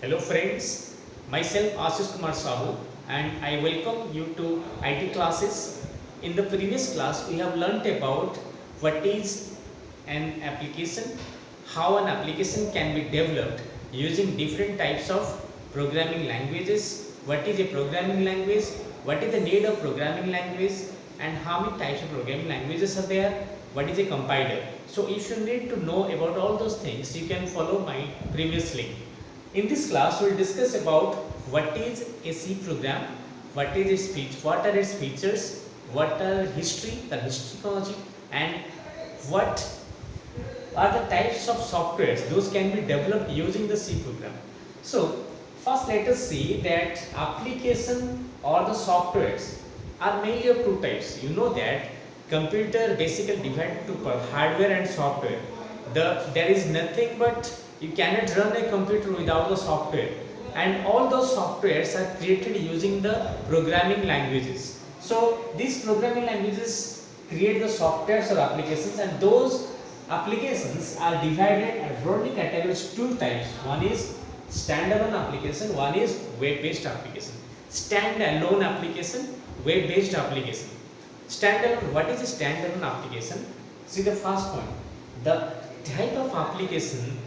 Hello friends, myself Ashish Kumar Sahu and I welcome you to IT classes. In the previous class we have learnt about what is an application, how an application can be developed using different types of programming languages, what is a programming language, what is the need of programming language and how many types of programming languages are there, what is a compiler. So if you need to know about all those things, you can follow my previous link. In this class, we will discuss about what is a C program, what are its features, what are the history, and what are the types of softwares those can be developed using the C program. So, first let us see that application or the softwares are mainly of two types. You know that computer basically divided into hardware and software. There is nothing but you cannot run a computer without the software, and all those softwares are created using the programming languages. So these programming languages create the softwares or applications, and those applications are divided and broadly categorized two types. One is standalone application, one is web-based application. Standalone application, web-based application. Standalone, what is a standalone application? See the first point, the type of application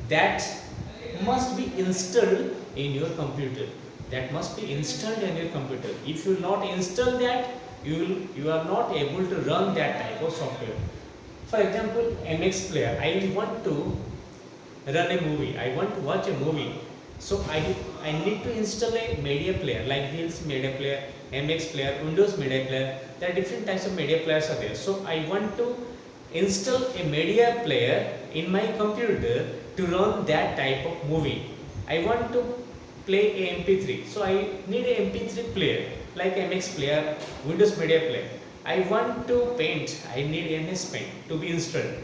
that must be installed in your computer. That must be installed in your computer. If you not install that, you are not able to run that type of software. For example, MX Player. I want to run a movie. I want to watch a movie. So I need to install a media player like Hills Media Player, MX Player, Windows Media Player. There are different types of media players are there. So I want to install a media player in my computer to run that type of movie. I want to play a MP3, so I need a MP3 player like MX Player, Windows Media Player. I want to paint, I need MS Paint to be installed.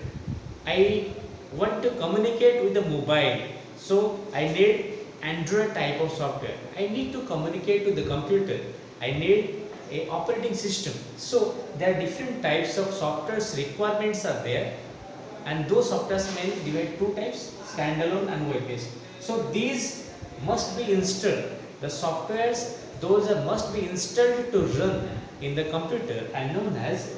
I want to communicate with the mobile, so I need Android type of software. I need to communicate with the computer, I need a operating system. So there are different types of softwares requirements are there, and those softwares mainly divide two types, standalone and web-based. So these must be installed. The softwares, those must be installed to run in the computer and known as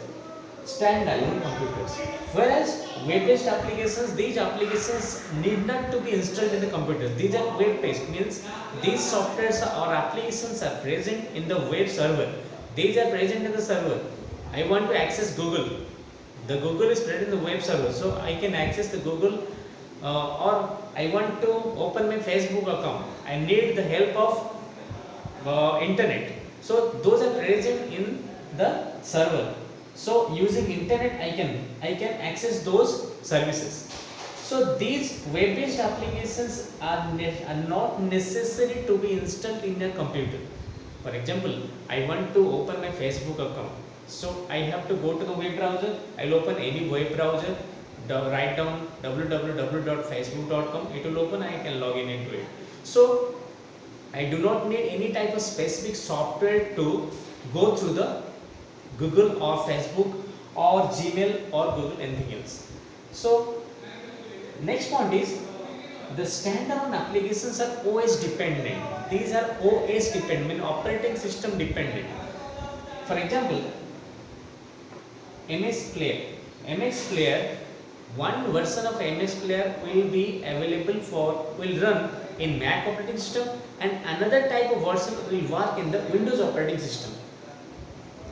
standalone computers. Whereas web-based applications, these applications need not to be installed in the computer. These are web-based, means these softwares or applications are present in the web server. These are present in the server. I want to access Google. The Google is present in the web server, so I can access the Google. Or I want to open my Facebook account. I need the help of internet. So those are present in the server. So using internet, I can access those services. So these web-based applications are not necessary to be installed in a computer. For example, I want to open my Facebook account. So I have to go to the web browser. I'll open any web browser. Write down www.facebook.com. It will open. I can log in into it. So I do not need any type of specific software to go through the Google or Facebook or Gmail or Google anything else. So next point is the standalone applications are OS dependent. These are OS dependent, operating system dependent. For example, MS Player. MX Player, one version of MX Player will run in Mac operating system, and another type of version will work in the Windows operating system.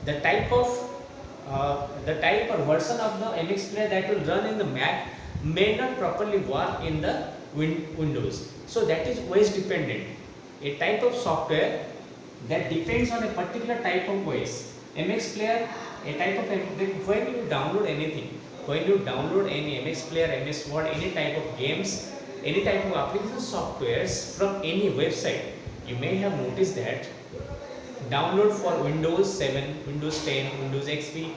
The type or version of the MX Player that will run in the Mac may not properly work in the Windows. So that is OS dependent. A type of software that depends on a particular type of OS. MX Player, a type of, when you download anything, when you download any MX Player, MS Word, any type of games, any type of application softwares from any website, you may have noticed that download for Windows 7, Windows 10, Windows XP,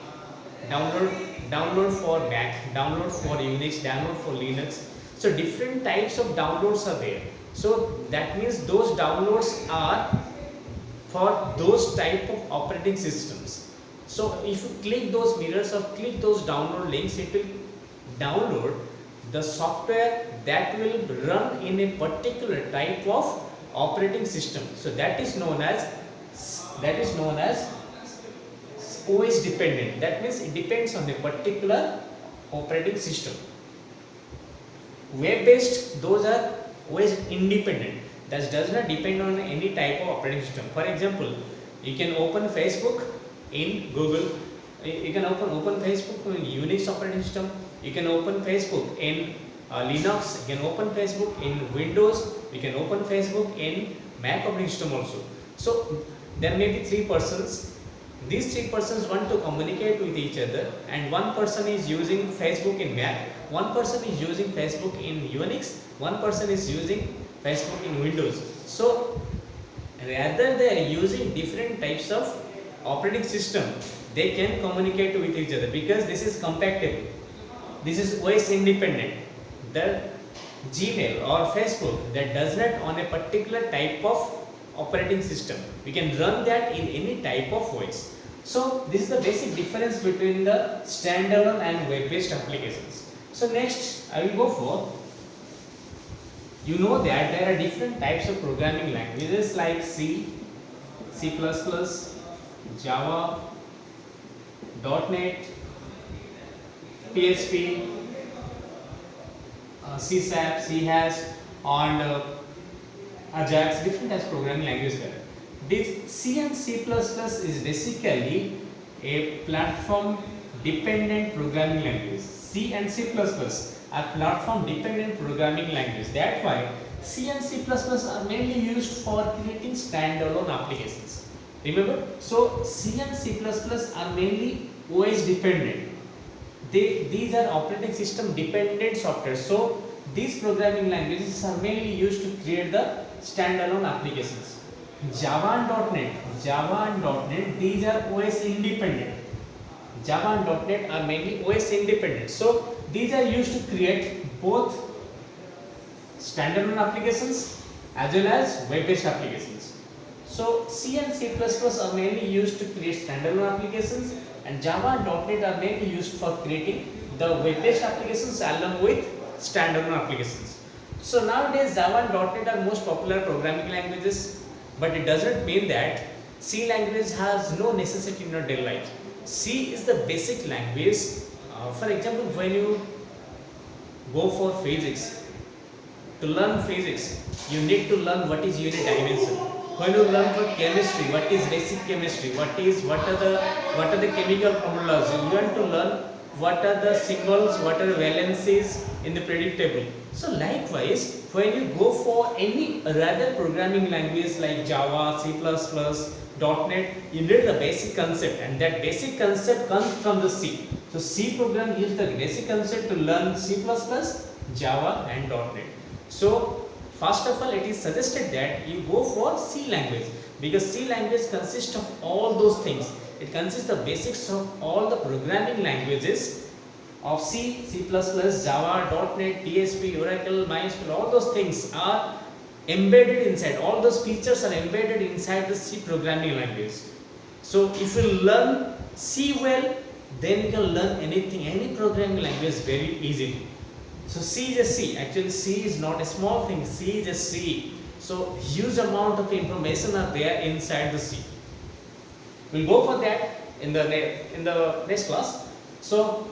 download for Mac, download for Unix, download for Linux. So different types of downloads are there. So that means those downloads are for those type of operating systems. So if you click those mirrors or click those download links, it will download the software that will run in a particular type of operating system. So that is known as OS dependent. That means it depends on a particular operating system. Web based, those are OS independent, that does not depend on any type of operating system. For example, you can open Facebook in Google, you can open Facebook in Unix operating system, you can open Facebook in Linux, you can open Facebook in Windows, you can open Facebook in Mac operating system also. So there may be three persons. These three persons want to communicate with each other, and one person is using Facebook in Mac, one person is using Facebook in Unix, one person is using Facebook in Windows. So rather they are using different types of operating system, they can communicate with each other because this is compatible. This is OS independent. The Gmail or Facebook that does not on a particular type of operating system, we can run that in any type of OS. So this is the basic difference between the standalone and web-based applications. So next I will go for, you know that there are different types of programming languages like C, C++, Java, .NET, PHP, C#, C#, and Ajax, different types of programming languages there. This C and C++ is basically a platform dependent programming language. C and C++ are platform dependent programming language. That's why C and C++ are mainly used for creating standalone applications. Remember, so C and C++ are mainly OS dependent. These are operating system dependent software. So these programming languages are mainly used to create the standalone applications. Java and .NET, these are OS independent. Java and .NET are mainly OS independent. So these are used to create both standalone applications as well as web-based applications. So C and C++ are mainly used to create standalone applications, and Java and .NET are mainly used for creating the web-based applications along with standalone applications. So nowadays Java and .NET are most popular programming languages, but it doesn't mean that C language has no necessity in our daily life. C is the basic language. For example, when you go for physics, to learn physics, you need to learn what is unit dimension. When you learn for chemistry, what is basic chemistry, what are the chemical formulas, you want to learn what are the symbols, what are the valencies in the periodic table. So likewise, when you go for any rather programming language like Java, C++, .NET, you need the basic concept, and that basic concept comes from the C. So C program gives the basic concept to learn C++, Java and .NET. So first of all, it is suggested that you go for C language, because C language consists of all those things. It consists of basics of all the programming languages of C, C++, Java, .NET, PHP, Oracle, MySQL. All those things are embedded inside. All those features are embedded inside the C programming language. So if you learn C well, then you can learn anything, any programming language very easily. So C is a C. Actually, C is not a small thing. C is a C. So huge amount of information are there inside the C. We'll go for that in the next class. So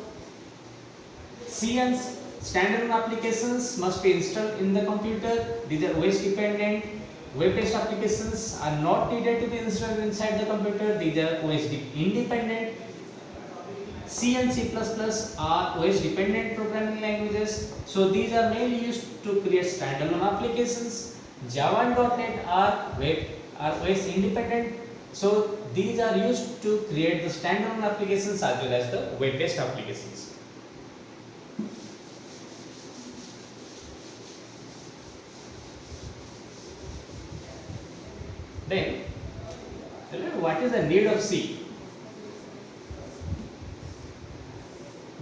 C and standalone applications must be installed in the computer. These are OS dependent. Web-based applications are not needed to be installed inside the computer. These are OS independent. C and C++ are OS dependent programming languages. So these are mainly used to create standalone applications. Java and .NET are OS independent. So these are used to create the standalone applications as well as the web-based applications. Then, what is the need of C?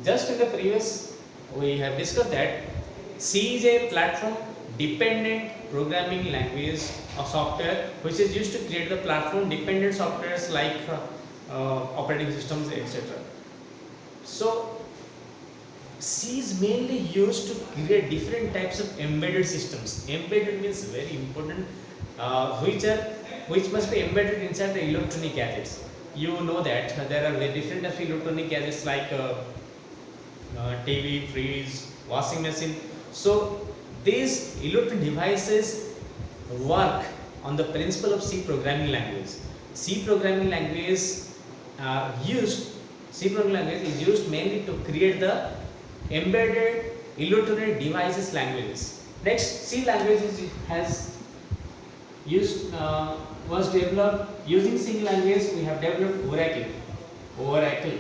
Just in the previous, we have discussed that C is a platform dependent programming language or software which is used to create the platform dependent softwares like operating systems, etc. So C is mainly used to create different types of embedded systems. Embedded means very important, which must be embedded inside the electronic gadgets. You know that there are very different types of electronic gadgets like TV, fridge, washing machine. So these electronic devices work on the principle of C programming language. C programming language C programming language is used mainly to create the embedded electronic devices languages. Next, C language was developed using C language. We have developed Oracle. Oracle.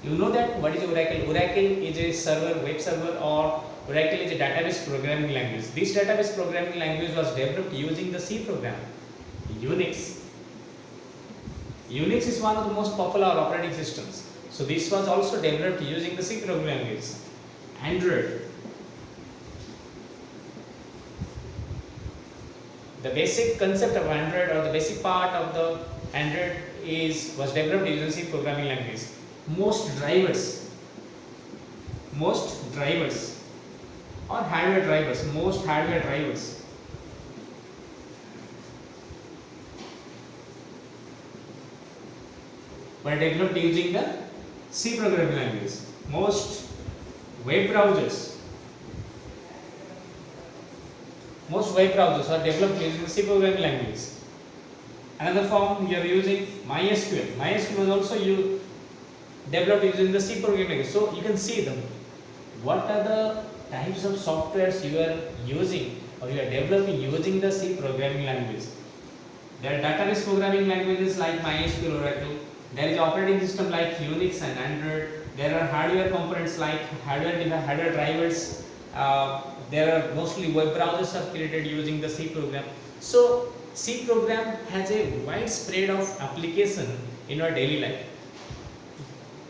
You know that what is Oracle? Oracle is a server, web server, or Oracle is a database programming language. This database programming language was developed using the C program. Unix. Unix is one of the most popular operating systems. So this was also developed using the C programming language. Android. The basic concept of Android, or the basic part of the Android, was developed using C programming language. Most drivers or hardware drivers, most hardware drivers were developed using the C programming language. Most web browsers are developed using the C programming language. Another form you are using MySQL. MySQL was also developed using the C programming language. So you can see them. What are the types of softwares you are using or you are developing using the C programming language? There are database programming languages like MySQL, Oracle. There is operating system like Unix and Android. There are hardware components like hardware drivers. There are mostly web browsers are created using the C program. So C program has a wide spread of application in our daily life.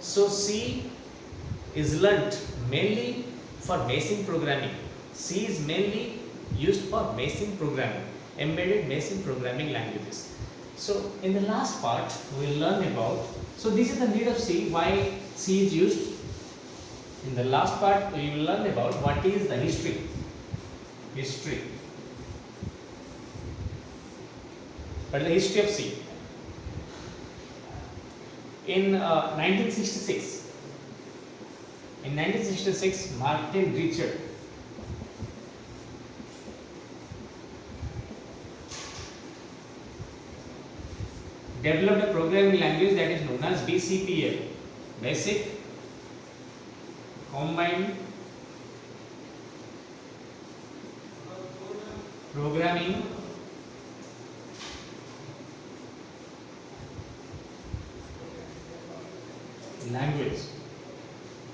So C is learnt mainly for machine programming. C is mainly used for machine programming, embedded machine programming languages. So in the last part we will learn about, so this is the need of C, why C is used. In the last part we will learn about what is the history. What is the history of C? In 1966, Martin Richard developed a programming language that is known as BCPL, Basic Combined Programming Language.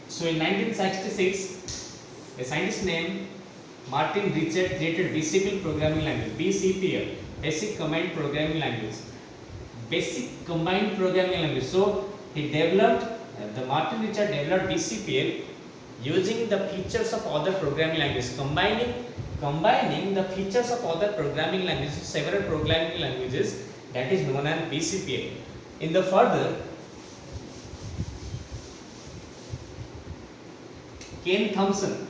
So in 1966, a scientist named Martin Richard created BCPL programming language, BCPL, Basic Combined Programming Language. Basic Combined Programming Language. So he developed, Martin Richard developed BCPL using the features of other programming languages, combining the features of other programming languages, several programming languages, that is known as BCPL. In the further, Ken Thompson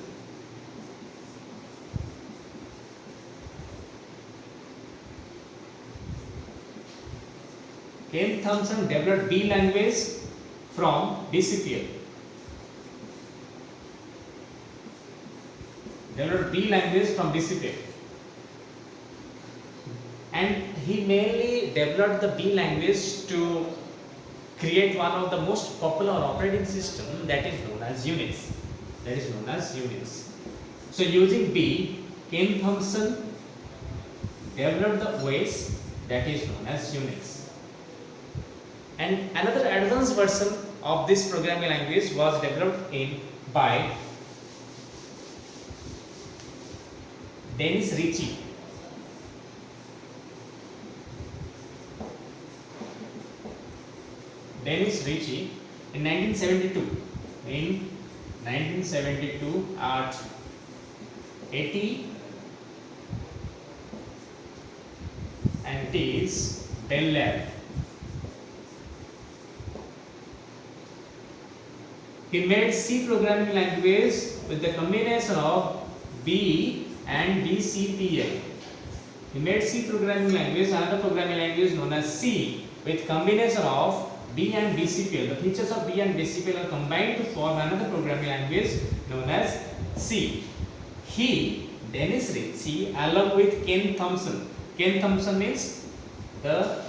developed B language from BCPL. And he mainly developed the B language to create one of the most popular operating system, that is known as Unix. So using B, Ken Thompson developed the OS that is known as Unix. And another advanced version of this programming language was developed by Dennis Ritchie. In 1972 at 80 and it is Bell Lab. He made C programming language with the combination of B and BCPL. He made C programming language, another programming language known as C, with combination of B and BCPL. The features of B and BCPL are combined to form another programming language known as C. He, Dennis Ritchie, along with Ken Thompson. Ken Thompson means the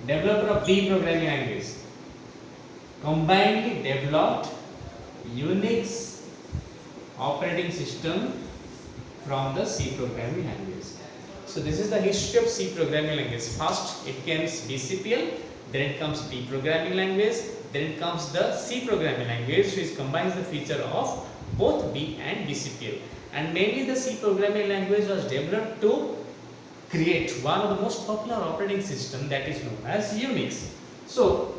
developer of B programming language, combinedly developed Unix operating system from the C programming language. So this is the history of C programming language. First it comes BCPL, then it comes B programming language, then it comes the C programming language, which combines the feature of both B and BCPL. And mainly the C programming language was developed to create one of the most popular operating system, that is known as Unix. So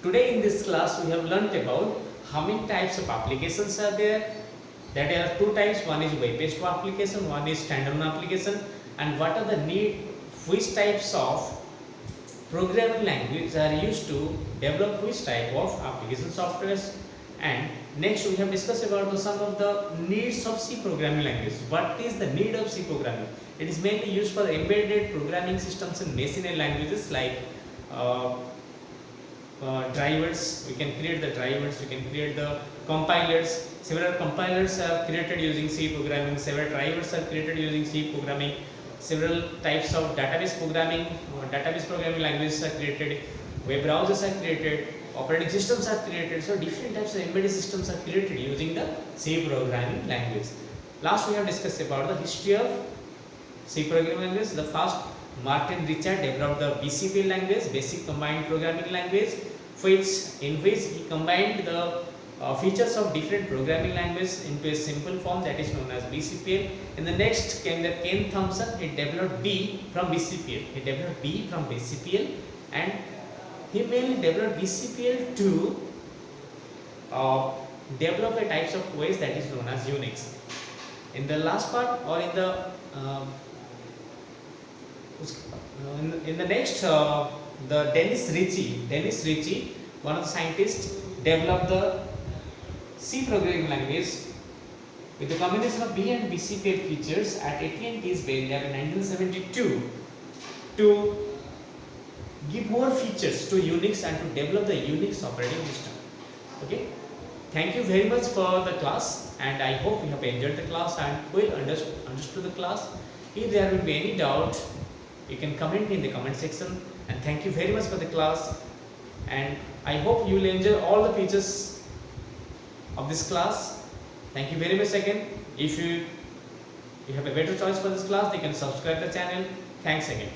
today in this class we have learnt about how many types of applications are there. There are two types, one is web-based application, one is standalone application, and what are the which types of programming language are used to develop which type of application softwares. And next we have discussed about some of the needs of C programming language. What is the need of C programming? It is mainly used for embedded programming systems in machinery languages like drivers. We can create the drivers, we can create the compilers. Several compilers are created using C programming, several drivers are created using C programming, several types of database programming languages are created, web browsers are created, operating systems are created. So different types of embedded systems are created using the C programming language. Last we have discussed about the history of C programming language. The first, Martin Richard developed the BCPL language, basic combined programming language, in which he combined the features of different programming languages into a simple form, that is known as BCPL. In the next came the Ken Thompson. He developed B from BCPL. And he mainly developed BCPL to develop a types of ways that is known as Unix. In the last part, or in the next, the Dennis Ritchie, one of the scientists, developed the C programming language with the combination of B and BCPL features at AT&T's Bay Lab in 1972 to give more features to Unix and to develop the Unix operating system. Okay. Thank you very much for the class, and I hope you have enjoyed the class and will understood the class. If there will be any doubt, you can comment in the comment section. And thank you very much for the class, and I hope you will enjoy all the features of this class. Thank you very much again. If you have a better choice for this class, you can subscribe the channel. Thanks again.